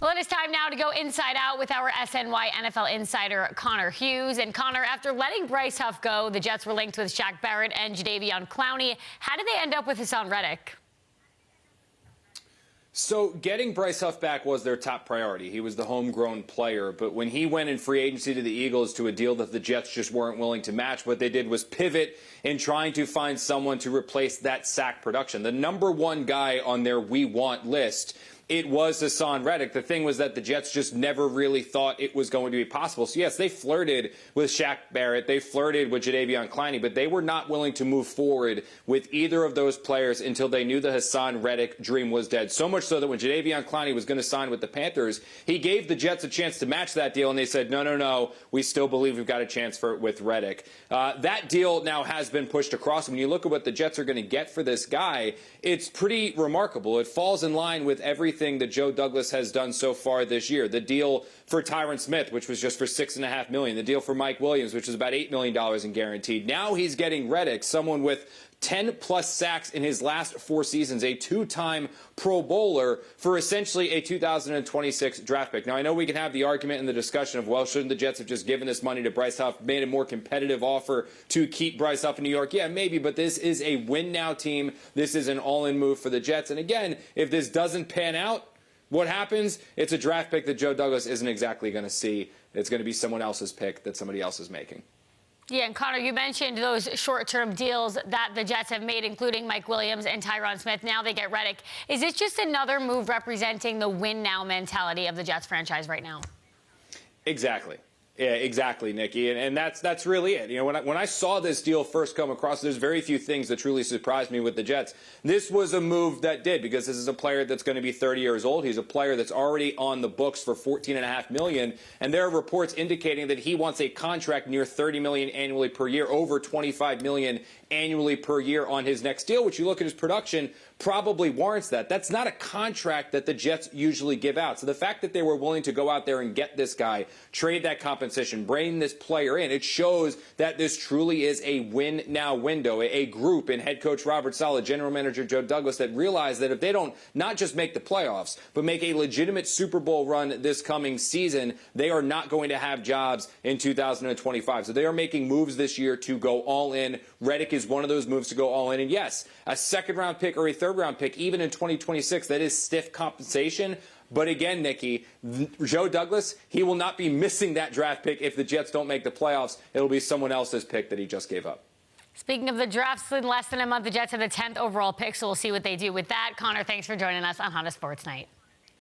Well, it is time now to go inside out with our SNY NFL insider, Connor Hughes. And Connor, after letting Bryce Huff go, the Jets were linked with Shaq Barrett and Jadeveon Clowney. How did they end up with Haason Reddick? So getting Bryce Huff back was their top priority. He was the homegrown player. But when he went in free agency to the Eagles to a deal that the Jets just weren't willing to match, what they did was pivot in trying to find someone to replace that sack production. The number one guy on their we want list, it was Haason Reddick. The thing was that the Jets just never really thought it was going to be possible. So, yes, they flirted with Shaq Barrett. They flirted with Jadeveon Clowney, but they were not willing to move forward with either of those players until they knew the Haason Reddick dream was dead. So much so that when Jadeveon Clowney was going to sign with the Panthers, he gave the Jets a chance to match that deal, and they said, no, we still believe we've got a chance with Reddick. That deal now has been pushed across. When you look at what the Jets are going to get for this guy, it's pretty remarkable. It falls in line with everything that Joe Douglas has done so far this year. The deal for Tyron Smith, which was just for $6.5 million. The deal for Mike Williams, which was about $8 million in guaranteed. Now he's getting Reddick, someone with 10-plus sacks in his last 4 seasons, a 2-time Pro Bowler for essentially a 2026 draft pick. Now, I know we can have the argument and the discussion of, well, shouldn't the Jets have just given this money to Bryce Huff, made a more competitive offer to keep Bryce Huff in New York? Yeah, maybe, but this is a win-now team. This is an all-in move for the Jets. And again, if this doesn't pan out, what happens? It's a draft pick that Joe Douglas isn't exactly going to see. It's going to be someone else's pick that somebody else is making. Yeah, and Connor, you mentioned those short-term deals that the Jets have made, including Mike Williams and Tyron Smith. Now they get Reddick. Is this just another move representing the win-now mentality of the Jets franchise right now? Exactly. Yeah, exactly, Nikki, and that's really it. You know, when I saw this deal first come across, there's very few things that truly surprised me with the Jets. This was a move that did, because this is a player that's going to be 30 years old. He's a player that's already on the books for $14.5 million, and there are reports indicating that he wants a contract near $30 million annually per year, over $25 million annually per year on his next deal, which you look at his production probably warrants that. That's not a contract that the Jets usually give out. So the fact that they were willing to go out there and get this guy, trade that compensation, bring this player in, it shows that this truly is a win-now window, a group in head coach Robert Saleh, general manager Joe Douglas, that realize that if they don't not just make the playoffs, but make a legitimate Super Bowl run this coming season, they are not going to have jobs in 2025. So they are making moves this year to go all in. Reddick is one of those moves to go all in. And yes, a second-round pick or a third-round pick, even in 2026, that is stiff compensation. But again, Nikki, Joe Douglas, he will not be missing that draft pick if the Jets don't make the playoffs. It'll be someone else's pick that he just gave up. Speaking of the drafts, in less than a month, the Jets have the 10th overall pick, so we'll see what they do with that. Connor, thanks for joining us on How to Sports Night.